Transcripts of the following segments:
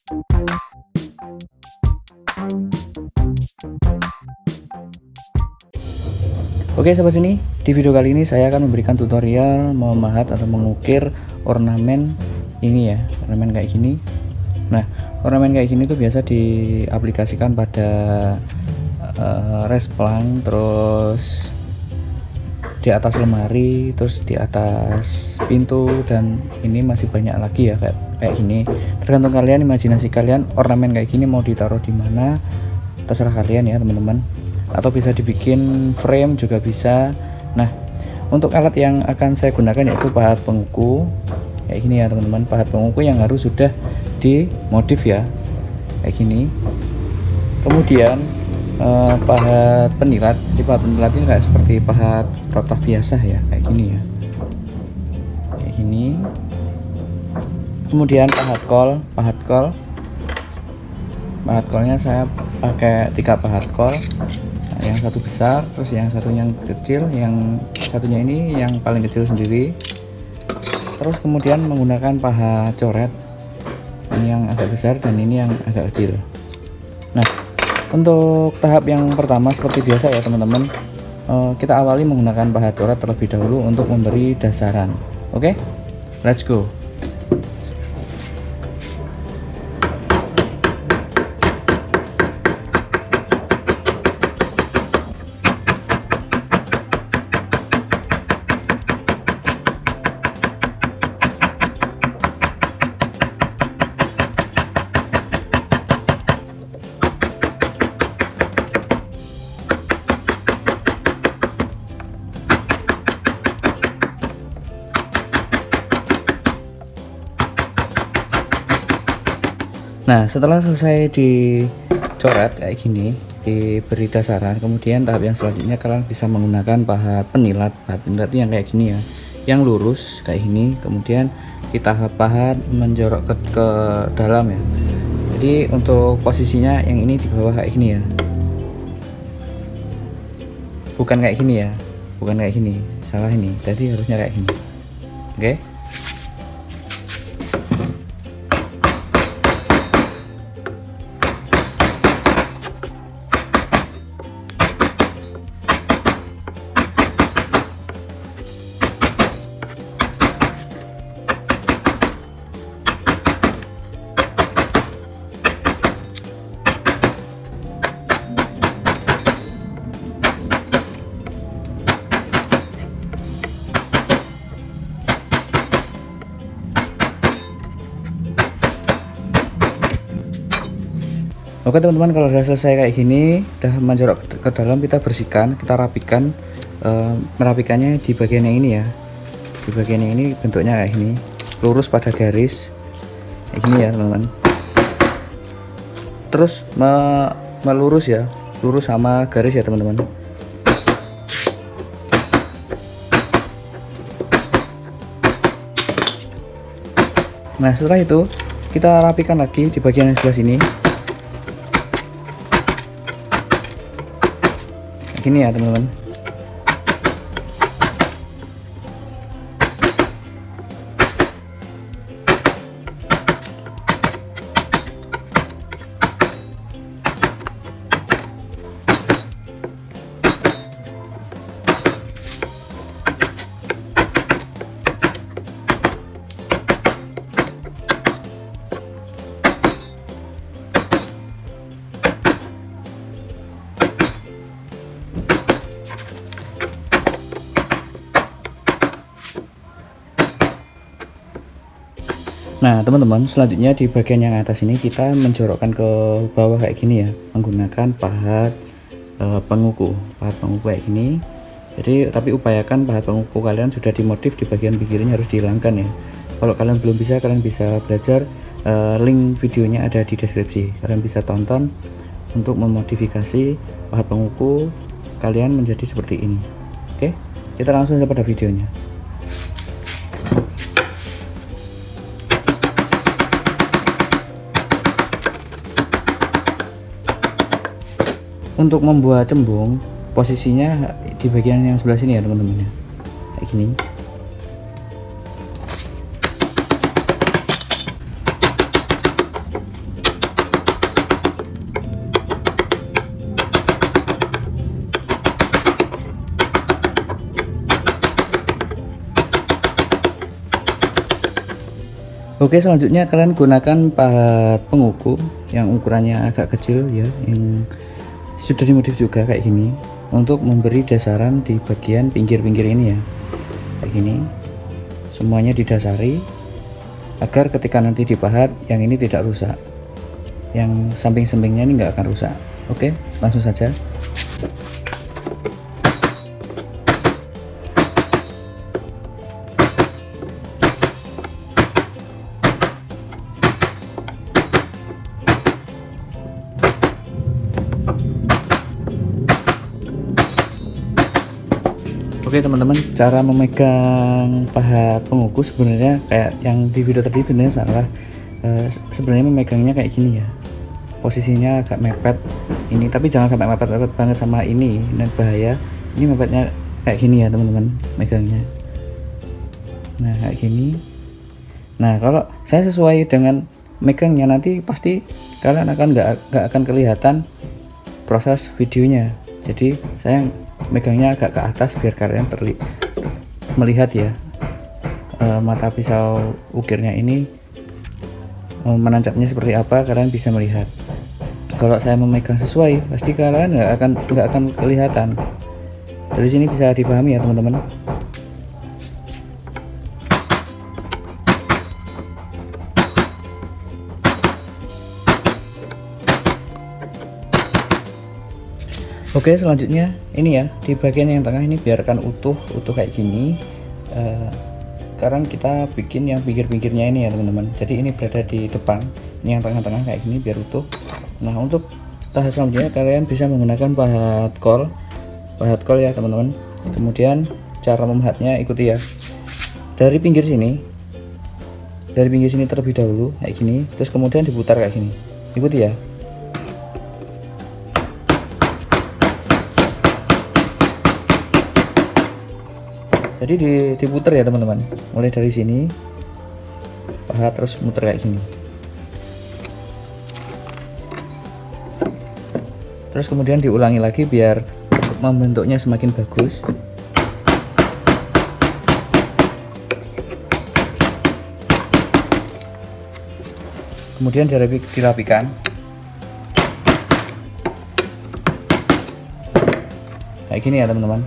Oke sobat sini, di video kali ini saya akan memberikan tutorial memahat atau mengukir ornamen ini ya, ornamen kayak gini. Nah, ornamen kayak gini tuh biasa diaplikasikan pada resplang, terus di atas lemari, terus di atas pintu, dan ini masih banyak lagi ya kayak gini. Tergantung kalian, imajinasi kalian, ornamen kayak gini mau ditaruh di mana, terserah kalian ya teman-teman. Atau bisa dibikin frame juga bisa. Nah, untuk alat yang akan saya gunakan yaitu pahat penguku kayak gini ya teman-teman. Pahat penguku yang harus sudah dimodif ya kayak gini. Kemudian pahat penilat. Jadi pahat penilat ini kayak seperti pahat rotah biasa ya kayak gini ya, kayak gini. Kemudian pahat kolnya saya pakai 3 pahat kol. Yang satu besar, terus yang satunya kecil, yang satunya ini yang paling kecil sendiri. Terus kemudian menggunakan pahat coret, ini yang agak besar dan ini yang agak kecil. Nah, untuk tahap yang pertama seperti biasa ya teman-teman, kita awali menggunakan pahat coret terlebih dahulu untuk memberi dasaran. Oke, let's go. Nah, setelah selesai dicoret kayak gini, diberi dasaran, kemudian tahap yang selanjutnya kalian bisa menggunakan pahat penilat. Pahat penilat yang kayak gini ya, yang lurus kayak gini, kemudian kita pahat menjorok ke dalam ya. Jadi untuk posisinya yang ini di bawah kayak gini ya, bukan kayak gini ya, bukan kayak gini, salah ini, tadi harusnya kayak gini. Oke. Oke teman-teman, kalau sudah selesai kayak gini, udah menjorok ke dalam, kita bersihkan, kita rapikan. Merapikannya di bagian yang ini ya, di bagian yang ini bentuknya kayak gini, lurus pada garis kayak gini ya teman-teman. Terus melurus ya, lurus sama garis ya teman-teman. Nah, setelah itu kita rapikan lagi di bagian sebelah sini. Gini ya teman-teman. Nah teman-teman, selanjutnya di bagian yang atas ini kita menjorokkan ke bawah kayak gini ya, menggunakan pahat penguku kayak gini. Jadi tapi upayakan pahat penguku kalian sudah dimodif di bagian pinggirnya, harus dihilangkan ya. Kalau kalian belum bisa, kalian bisa belajar, link videonya ada di deskripsi, kalian bisa tonton untuk memodifikasi pahat penguku kalian menjadi seperti ini. Oke, kita langsung saja pada videonya. Untuk membuat cembung, posisinya di bagian yang sebelah sini ya teman-teman ya, kayak gini. Oke, selanjutnya kalian gunakan pahat pengukur yang ukurannya agak kecil ya, yang sudah dimodif juga kayak gini, untuk memberi dasaran di bagian pinggir-pinggir ini ya, kayak gini. Semuanya didasari agar ketika nanti dipahat yang ini tidak rusak, yang samping-sampingnya ini nggak akan rusak. Oke, langsung saja. Oke teman-teman, cara memegang pahat pengukur sebenarnya kayak yang di video tadi benernya salah. Sebenarnya memegangnya kayak gini ya, posisinya agak mepet ini, tapi jangan sampai mepet-mepet banget sama ini bahaya. Ini mepetnya kayak gini ya teman-teman, megangnya. Nah kayak gini. Nah kalau saya sesuai dengan megangnya, nanti pasti kalian akan nggak akan kelihatan proses videonya. Jadi saya megangnya agak ke atas biar kalian melihat ya, mata pisau ukirnya ini menancapnya seperti apa, kalian bisa melihat. Kalau saya memegang sesuai, pasti kalian nggak akan kelihatan. Dari sini bisa dipahami ya teman-teman. Oke, selanjutnya ini ya, di bagian yang tengah ini biarkan utuh kayak gini. Sekarang kita bikin yang pinggir-pinggirnya ini ya teman-teman. Jadi ini berada di depan, ini yang tengah-tengah kayak gini biar utuh. Nah untuk tahap selanjutnya kalian bisa menggunakan pahat kol ya teman-teman. Kemudian cara memahatnya ikuti ya, dari pinggir sini terlebih dahulu kayak gini, terus kemudian diputar kayak gini, ikuti ya. Jadi diputar ya teman-teman, mulai dari sini pahat terus muter kayak gini, terus kemudian diulangi lagi biar membentuknya semakin bagus. Kemudian dirapikan. Kayak gini ya teman-teman.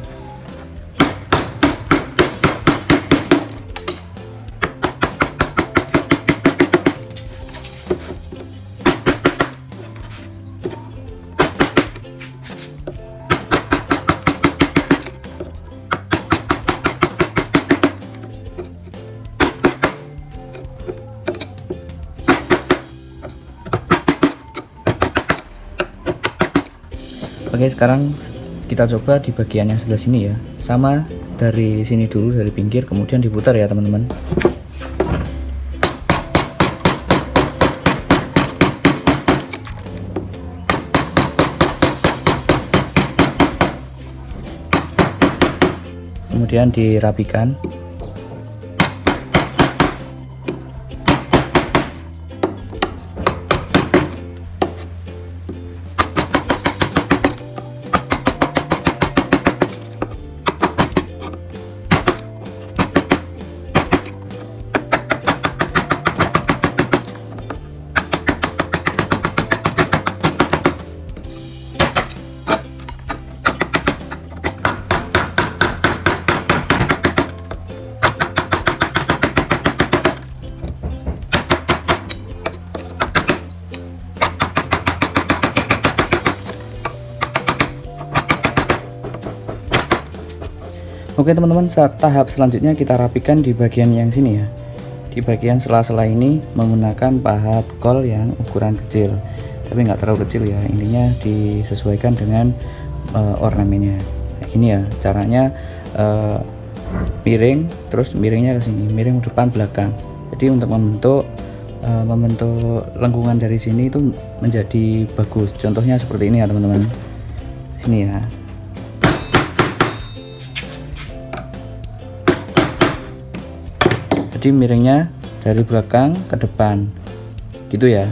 Oke, sekarang kita coba di bagian yang sebelah sini ya, sama dari sini dulu, dari pinggir, kemudian diputar ya teman-teman. Kemudian dirapikan. Oke teman-teman, tahap selanjutnya kita rapikan di bagian yang sini ya. Di bagian sela-sela ini menggunakan pahat kol yang ukuran kecil, tapi nggak terlalu kecil ya, intinya disesuaikan dengan ornamennya. Kayak gini ya caranya, miring, terus miringnya ke sini, miring depan belakang. Jadi untuk membentuk lengkungan dari sini itu menjadi bagus. Contohnya seperti ini ya teman-teman. Sini ya. Jadi miringnya dari belakang ke depan gitu ya.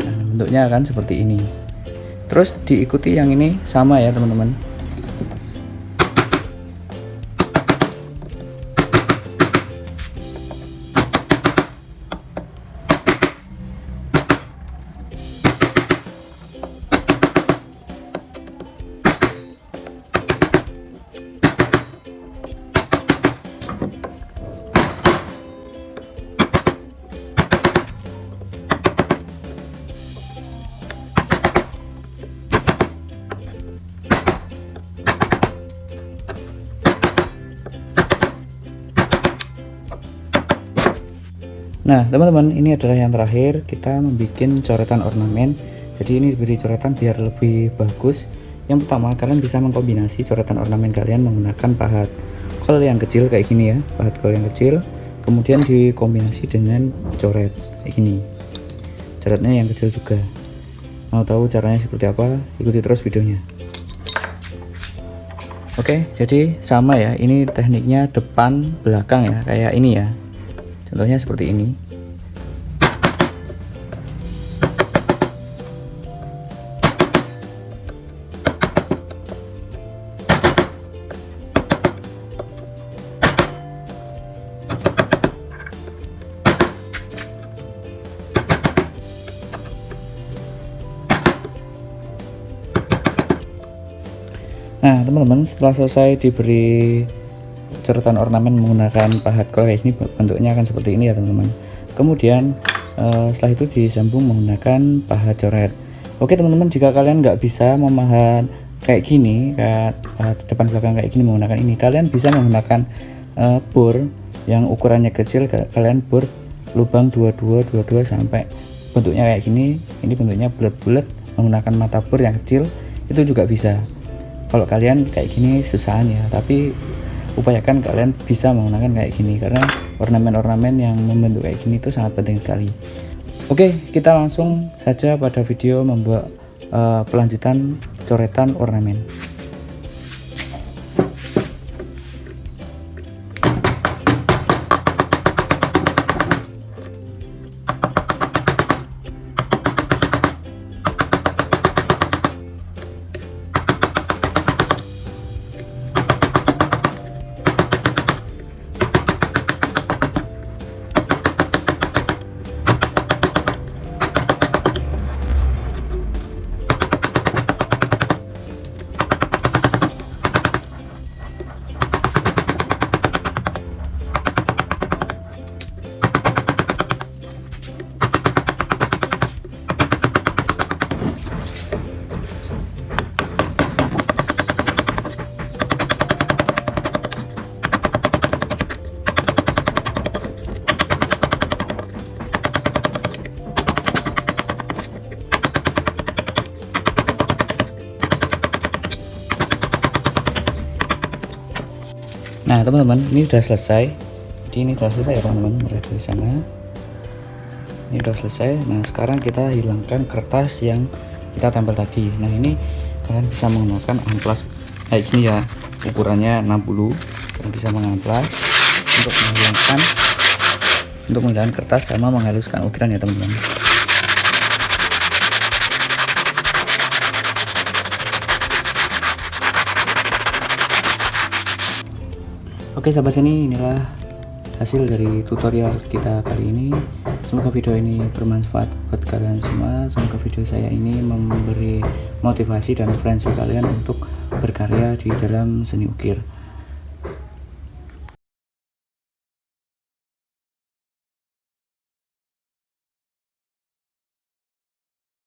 Nah, bentuknya akan seperti ini. Terus diikuti yang ini sama ya teman-teman. Nah teman-teman, ini adalah yang terakhir, kita membuat coretan ornamen. Jadi ini diberi coretan biar lebih bagus. Yang pertama, kalian bisa mengkombinasi coretan ornamen kalian menggunakan pahat kol yang kecil kayak gini ya, pahat kol yang kecil, kemudian dikombinasi dengan coret kayak gini, coretnya yang kecil juga. Mau tahu caranya seperti apa, ikuti terus videonya. Oke, jadi sama ya, ini tekniknya depan belakang ya, kayak ini ya, contohnya seperti ini. Nah teman-teman, setelah selesai diberi coretan ornamen menggunakan pahat kol kayak ini, bentuknya akan seperti ini ya teman-teman. Kemudian setelah itu disambung menggunakan pahat coret. Oke teman-teman, jika kalian nggak bisa memahat kayak gini, kayak depan belakang kayak gini menggunakan ini, kalian bisa menggunakan bor yang ukurannya kecil. Kalian bor lubang 22 sampai bentuknya kayak gini. Ini bentuknya bulat-bulat, menggunakan mata bor yang kecil itu juga bisa. Kalau kalian kayak gini susahan ya, tapi upayakan kalian bisa menggunakan kayak gini, karena ornamen-ornamen yang membentuk kayak gini itu sangat penting sekali. Oke, kita langsung saja pada video membuat pelanjutan coretan ornamen. Nah teman-teman, ini sudah selesai. Jadi ini sudah selesai ya teman-teman, mulai dari sana. Ini sudah selesai. Nah sekarang kita hilangkan kertas yang kita tempel tadi. Nah ini kalian bisa menggunakan amplas kayak gini ya, ukurannya 60. Kalian bisa mengamplas untuk menghilangkan kertas sama menghaluskan ukiran ya teman-teman. Oke sampai sini, inilah hasil dari tutorial kita kali ini. Semoga video ini bermanfaat buat kalian semua. Semoga video saya ini memberi motivasi dan referensi kalian untuk berkarya di dalam seni ukir.